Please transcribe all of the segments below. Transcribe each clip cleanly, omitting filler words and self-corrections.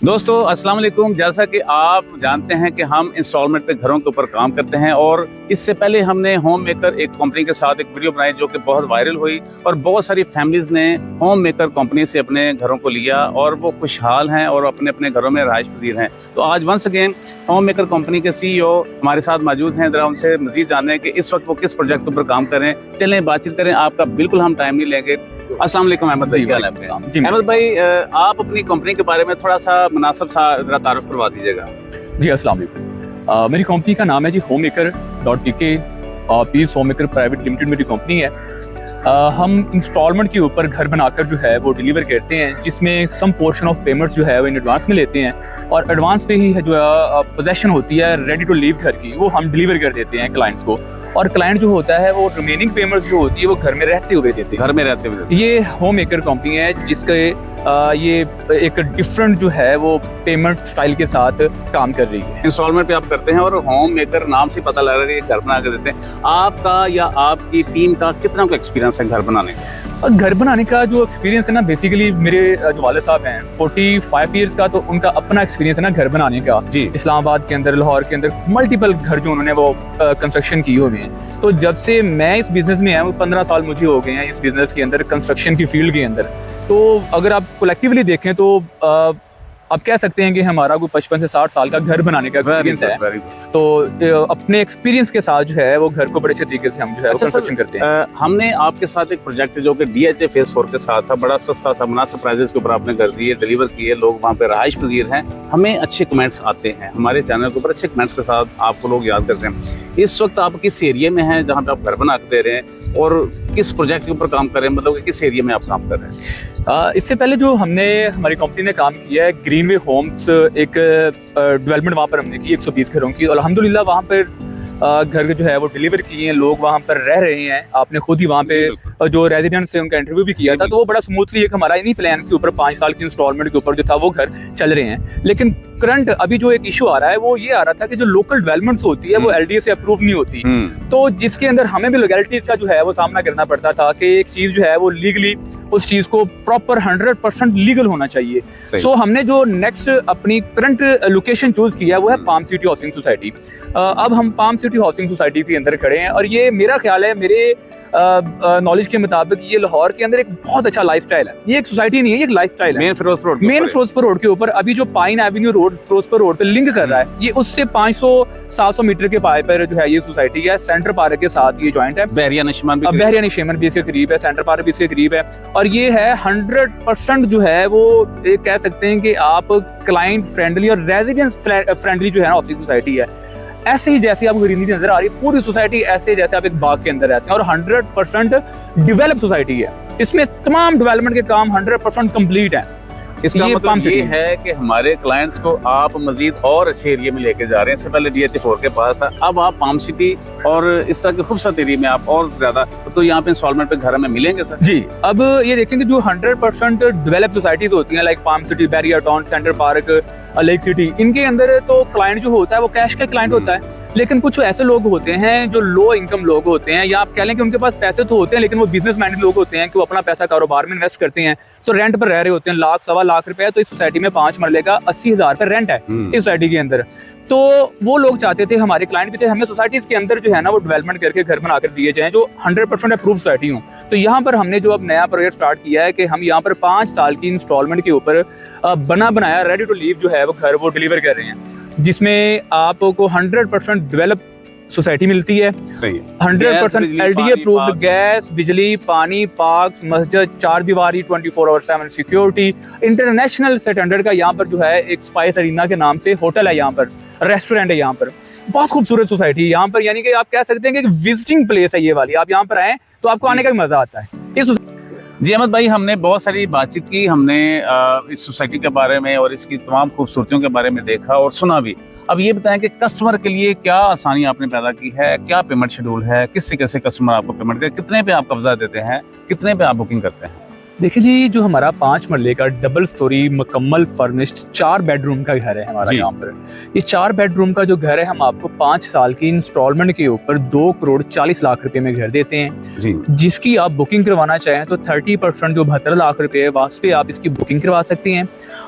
दोस्तों अस्सलाम वालेकुम। जैसा कि आप जानते हैं कि हम इंस्टॉलमेंट पे घरों के ऊपर काम करते हैं और इससे पहले हमने होम मेकर एक कंपनी के साथ एक वीडियो बनाई जो कि बहुत वायरल हुई और बहुत सारी फैमिलीज़ ने होम मेकर कंपनी से अपने घरों को लिया और वो खुशहाल हैं और अपने अपने घरों में रहायश पजीर हैं। तो आज once again Homemaker company के CEO हमारे साथ मौजूद हैं। ज़रा उनसे मज़ीद जानते हैं कि इस वक्त वो किस प्रोजेक्ट के ऊपर काम करें। चलें बातचीत करें, आपका बिल्कुल हम टाइम नहीं लेंगे। अस्सलाम वालेकुम अहमद भाई, क्या हाल है आपके? अहमद भाई, आप अपनी कंपनी के बारे में थोड़ा सा मुनासिब सा जरा तारुफ करवा दीजिएगा। जी अस्सलाम वालेकुम। मेरी कंपनी का नाम है जी homemaker.pk और Peace Homemaker private limited मेरी कंपनी है। हम इंस्टॉलमेंट के ऊपर घर बनाकर जो है वो डिलीवर करते हैं, जिसमें सम पोर्शन ऑफ पेमेंट्स जो है वो इन एडवांस में लेते हैं और एडवांस पे ही जो है पोजेशन होती है रेडी टू लीव घर की, वो हम डिलीवर कर देते हैं क्लाइंट्स को। और क्लाइंट जो होता है वो रिमेनिंग पेमेंट्स जो होती है वो घर में रहते हुए देते हैं। घर में रहते हुए ये होम मेकर कंपनी है जिसके ये एक डिफरेंट जो है वो पेमेंट स्टाइल के साथ काम कर रही है। इंस्टॉलमेंट पे आप करते हैं और होम मेकर नाम से पता लग रहा है कि घर बना के देते हैं। आपका या आपकी टीम का कितना का एक्सपीरियंस है घर बनाने का? घर बनाने का जो एक्सपीरियंस है ना, बेसिकली मेरे जो वाले साहब हैं 45 इयर्स का, तो उनका अपना एक्सपीरियंस है ना घर बनाने का। जी। इस्लामाबाद के अंदर, लाहौर के अंदर मल्टीपल घर जो उन्होंने वो कंस्ट्रक्शन किए हुए हैं। तो जब से मैं इस बिजनेस में आया हूँ 15 साल मुझे हो गए हैं इस बिजनेस के अंदर, कंस्ट्रक्शन की फील्ड के अंदर। तो अगर आप कलेक्टिवली देखें तो आप कह सकते हैं कि हमारा कोई 55 से 60 साल का घर बनाने का एक्सपीरियंस है। तो अपने एक्सपीरियंस के साथ जो है वो घर को बड़े अच्छे तरीके से हम जो है कंस्ट्रक्शन करते हैं। हमने आपके साथ एक प्रोजेक्ट जो कि DHA फेज 4 के साथ था, बड़ा सस्ता था, मुनासिब प्राइजेस के ऊपर आपने कर दिए, डिलीवर किए, लोग वहाँ पे रहायश पजीर हैं, हमें अच्छे कमेंट्स आते हैं, हमारे चैनल के ऊपर अच्छे कमेंट्स के साथ आपको लोग याद करते हैं। इस वक्त आप किस एरिया में हैं जहाँ पे आप घर बना के दे रहे हैं और किस प्रोजेक्ट के ऊपर काम कर रहे हैं, मतलब किस एरिया में आप काम कर रहे हैं? इससे पहले जो हमारी कंपनी ने काम किया है ग्रीनवे होम्स, एक डेवलपमेंट वहाँ पर हमने की 120 घरों की। और अल्हम्दुलिल्लाह वहाँ पर घर जो है वो डिलीवर किए हैं, लोग वहाँ पर रह रहे हैं। आपने खुद ही वहाँ पे जो रेजिडेंट्स से उनका इंटरव्यू भी किया था, तो वो बड़ा स्मूथली एक हमारा इन्हीं प्लान के ऊपर 5 साल की इंस्टॉलमेंट के ऊपर जो था वो घर चल रहे हैं। लेकिन करंट अभी जो एक इशू आ रहा है वो ये आ रहा था कि जो लोकल डेवलपमेंट्स होती है वो LDA से अप्रूव नहीं होती, तो जिसके अंदर हमें भी लीगैलिटीज का जो है वो सामना करना पड़ता था कि एक चीज जो है वो लीगली उस चीज को प्रॉपर 100% लीगल होना चाहिए। सो हमने जो नेक्स्ट अपनी करंट लोकेशन चूज किया वो है पाम सिटी हाउसिंग सोसाइटी। अब हम पाम सिटी हाउसिंग सोसाइटी के अंदर खड़े हैं और ये मेरा ख्याल है, मेरे नॉलेज के मुताबिक ये लाहौर के अंदर एक बहुत अच्छा लाइफस्टाइल है। ये एक सोसाइटी नहीं है, ये एक लाइफस्टाइल है। मेन फिरोजपुर रोड के ऊपर अभी जो Pine Avenue Road Ferozepur Road पे लिंक कर रहा है, ये उससे 500-700 मीटर के पाए पर जो है ये सोसाइटी है। सेंटर पार्क के साथ ये जॉइंट है, बहरिया निशेमन भी इसके करीब है, सेंटर पार्क भी इसके करीब है। और ये है 100% जो है वो कह सकते हैं कि आप क्लाइंट फ्रेंडली और रेजिडेंस फ्रेंडली जो है ना हाउसिंग सोसाइटी है। ऐसे ही जैसे आपको ग्रीनरी नजर आ रही है पूरी सोसाइटी, ऐसे जैसे आप एक बाग के अंदर रहते हैं। और 100% डेवलप सोसाइटी है, इसमें तमाम डेवलपमेंट के काम 100% कंप्लीट है। इसका मतलब ये है कि हमारे क्लाइंट्स को आप मजीद और अच्छे एरिया में लेके जा रहे हैं। इससे पहले DHA 4 के पास था, अब आप पाम सिटी और इस तरह के खूबसूरत एरिया में आप और ज्यादा, तो यहाँ पे इंस्टॉलमेंट पे घर हमें मिलेंगे सर? जी, अब ये देखेंगे जो 100% डेवलप सोसाइटीज होती हैं like Palm City, Bahria Town, Centre Park, Lake City, इनके अंदर तो क्लाइंट जो होता है वो कैश का क्लाइंट होता है। लेकिन कुछ ऐसे लोग होते हैं जो लो इनकम लोग होते हैं, या आप कह लें कि उनके पास पैसे तो होते हैं लेकिन वो बिजनेस माइंडेड लोग होते हैं कि वो अपना पैसा कारोबार में इन्वेस्ट करते हैं, तो रेंट पर रह रहे होते हैं। 1-1.25 रुपए तो इस सोसाइटी में 5 मरले का 80,000 रुपए रेंट है इस सोसाइटी के अंदर। तो वो लोग चाहते थे, हमारे क्लाइंट भी थे, हमें सोसाइटीज के अंदर जो है ना वो डेवलपमेंट करके घर बनाकर दिए जाएं जो 100% अप्रूव सोसाइटी हो। तो यहाँ पर हमने जो अब नया प्रोजेक्ट स्टार्ट किया है कि हम यहाँ पर 5 साल की इंस्टॉलमेंट के ऊपर बना बनाया रेडी टू लीव जो है वो घर वो डिलीवर कर रहे हैं, जिसमें आपको 100% डेवलप सोसाइटी मिलती है। सही, 100% LDA अप्रूव्ड गैस, बिजली, पानी, पार्क्स, मस्जिद, 4 दीवारी, 24/7 सिक्योरिटी, इंटरनेशनल स्टैंडर्ड का यहाँ पर जो है एक स्पाइस अरीना के नाम से होटल है, यहाँ पर रेस्टोरेंट है, यहाँ पर बहुत खूबसूरत सोसाइटी है यहाँ पर। यानी कि आप कह सकते हैं कि विजिटिंग प्लेस है ये वाली, आप यहाँ पर आए तो आपको आने का भी मजा आता है। जी अहमद भाई, हमने बहुत सारी बातचीत की, हमने इस सोसाइटी के बारे में और इसकी तमाम खूबसूरतियों के बारे में देखा और सुना भी। अब ये बताएं कि कस्टमर के लिए क्या आसानी आपने पैदा की है, क्या पेमेंट शेड्यूल है, किस तरीके से कस्टमर आपको पेमेंट करे, कितने पे आप कब्जा देते हैं, कितने पे आप बुकिंग करते हैं? देखिए जी, जो हमारा 5 मरले का डबल स्टोरी मुकम्मल फर्निश्ड 4 बेडरूम का घर है हमारा यहाँ पर। ये 4 बेडरूम का जो घर है हम आपको 5 साल की इंस्टॉलमेंट के ऊपर 2,40,00,000 रुपए में घर देते हैं जी। जिसकी आप बुकिंग करवाना चाहें तो 30% जो 72 लाख रुपए है वास्ते आप इसकी बुकिंग करवा सकते हैं।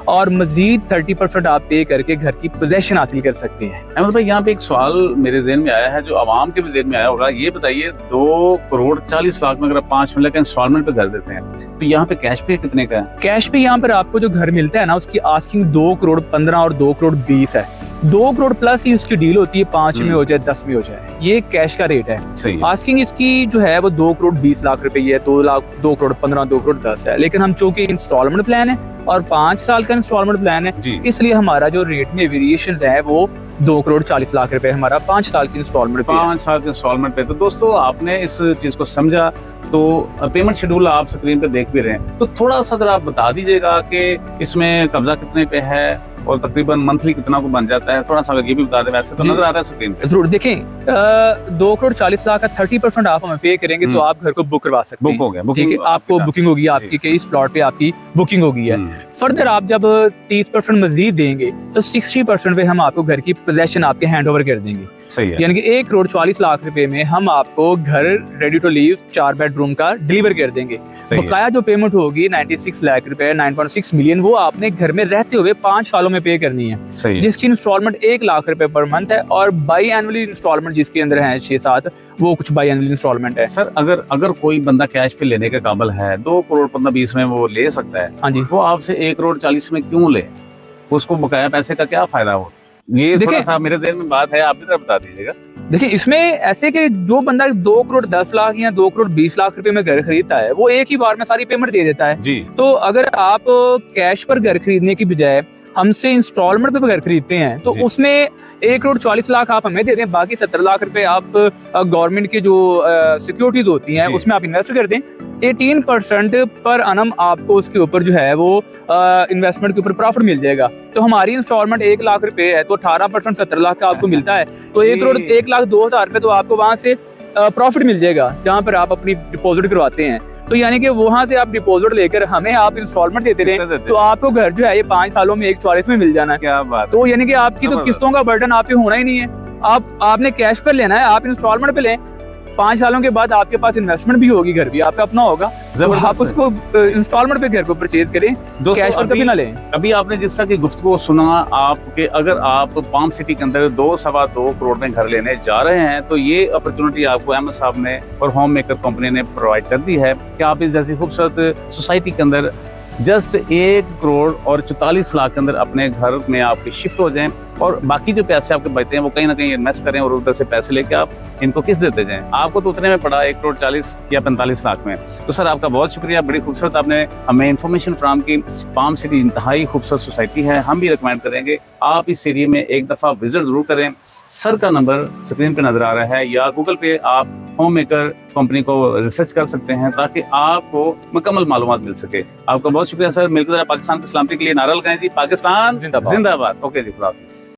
और मजीद 30% आप पे करके घर की पोजेशन हासिल कर सकते हैं। अहमद भाई, यहाँ पे एक सवाल मेरे ज़हन में आया है, जो आवाम के भी ज़हन में आया होगा। ये बताइए, 2,40,00,000 में अगर 5 मिनट का इंस्टॉलमेंट पे घर देते हैं तो यहाँ पे कैश पे कितने का है? कैश पे यहाँ पर आपको जो घर मिलता है ना, उसकी आस्किंग 2,15,00,000 और 2,20,00,000 है। 2 करोड़ प्लस ही उसकी डील होती है, 5 में हो जाए 10 में हो जाए, ये कैश का रेट है। सही है। आस्किंग इसकी जो है वो 2,20,00,000 रुपए है, 2,15,00,000, 2,10,00,000 है। लेकिन हम चूंकि इंस्टॉलमेंट प्लान है और 5 साल का इंस्टॉलमेंट प्लान है, जी। इसलिए हमारा जो रेट में वेरिएशन है वो 2,40,00,000 रुपए हमारा 5 साल की इंस्टॉलमेंट पे है। 5 साल के इंस्टॉलमेंट पे। तो दोस्तों, आपने इस चीज को समझा, तो पेमेंट शेड्यूल आप स्क्रीन पे देख भी रहे हैं, तो थोड़ा सा जरा आप बता दीजिएगा कि इसमें कब्जा कितने पे है और तकरीबन मंथली कितना को बन जाता है। थोड़ा सा अगर ये भी बता दें, वैसे तो जी। नजर आ रहा है स्क्रीन पे। जरूर देखें, 2,40,00,000 का 30% आप हमें पे करेंगे तो आप घर को बुक करवा सकते बुक हैं। हो गया, ठीक है, आपको बुकिंग होगी आपकी कि इस प्लॉट पे आपकी बुकिंग हो गई है। फर्दर आप जब 30% मजीद देंगे तो 60% पे हम आपको घर की पोजेशन आपके हैंड ओवर कर देंगे। सही है। यानी कि 1,40,00,000 रुपए में हम आपको घर रेडी टू लीव 4 बेडरूम का डिलीवर कर देंगे। सही है। बकाया जो पेमेंट होगी 96 लाख रुपए, 9.6 मिलियन, वो आपने घर में रहते हुए 5 सालों में पे करनी है, सही है। जिसकी इंस्टॉलमेंट 1 लाख रुपए पर मंथ है। और बाई एनुअली इंस्टॉलमेंट जिसके अंदर है 6-7, वो कुछ बाई एनुअली इंस्टॉलमेंट है। सर, अगर कोई बंदा कैश पे लेने के काबिल है, 2,15,20 में वो ले सकता है, हाँ जी, वो आपसे 1,40,00,000 में क्यों ले? उसको बकाया पैसे का क्या फायदा हो? ये देखिए- थोड़ा सा मेरे ज़हन में बात है, आप भी जरा बता दीजिएगा। देखिए इसमें ऐसे कि जो बंदा 2,10,00,000 या 2,20,00,000 रुपए में घर खरीदता है, वो एक ही बार में सारी पेमेंट दे देता है। जी। तो अगर आप कैश पर घर खरीदने की बजाय हमसे इंस्टॉलमेंट पे घर खरीदते हैं तो जी। उसमें 1,40,00,000 आप हमें दे दें, बाकी 70 लाख रुपए आप गवर्नमेंट की जो सिक्योरिटीज होती हैं जी। उसमें आप इन्वेस्ट कर दें। 18% पर अनम आपको उसके ऊपर जो है वो इन्वेस्टमेंट के ऊपर प्रॉफिट मिल जाएगा। तो हमारी इंस्टॉलमेंट 1 लाख रुपए है तो 18% 70 लाख का आपको मिलता है, तो 1,02,000 रुपए तो आपको वहां से प्रॉफिट मिल जाएगा जहां पर आप अपनी डिपॉजिट करवाते हैं। तो यानी कि वहां से आप डिपॉजिट लेकर हमें आप इंस्टॉलमेंट देते किससे रहे, देते तो आपको घर जो है ये 5 सालों में 1,40,000 में मिल जाना है। क्या बात है। तो यानी कि आपकी तो जबरदस्त। किस्तों का बर्डन आप पे होना ही नहीं है। आपने कैश पर लेना है, आप इंस्टॉलमेंट पे लें। 5 सालों के बाद आपके पास इन्वेस्टमेंट भी होगी, घर भी आपका अपना होगा, तो आप जबरदस्त है। उसको इंस्टॉलमेंट पे घर को परचेज करें, दोस्तों, कैश पर कभी ना लें। अभी आपने जिस तरह की गुफ्तगू सुना आपके, अगर आप पाम सिटी के अंदर 2-2.25 करोड़ में घर लेने जा रहे हैं तो ये अपॉर्चुनिटी आपको अहमद साहब ने और होम मेकर कंपनी ने प्रोवाइड कर दी है कि आप इस जैसी खूबसूरत सोसाइटी के अंदर जस्ट 1 करोड़ और 44 लाख के अंदर अपने घर में आपके शिफ्ट हो जाएं और बाकी जो पैसे आपके बचते हैं वो कहीं ना कहीं इन्वेस्ट करें और उधर से पैसे लेके आप इनको किस्त देते जाएं। आपको तो उतने में पड़ा 1 करोड़ 40 या 45 लाख में। तो सर, आपका बहुत शुक्रिया, बड़ी खूबसूरत आपने हमें इन्फॉर्मेशन फ्राहम की। पाम सिटी इंतहाई खूबसूरत सोसाइटी है, हम भी रिकमेंड करेंगे आप इस एरिया में एक दफ़ा विजिट ज़रूर करें। सर का नंबर स्क्रीन पे नजर आ रहा है, या गूगल पे आप होम मेकर कंपनी को रिसर्च कर सकते हैं ताकि आपको मुकम्मल मालूमात मिल सके। आपका बहुत शुक्रिया सर। मिलकर पाकिस्तान की सलामती के लिए नारा लगाएं जी, पाकिस्तान जिंदाबाद। जिंदाबाद। ओके जी, खुदा हाफिज़।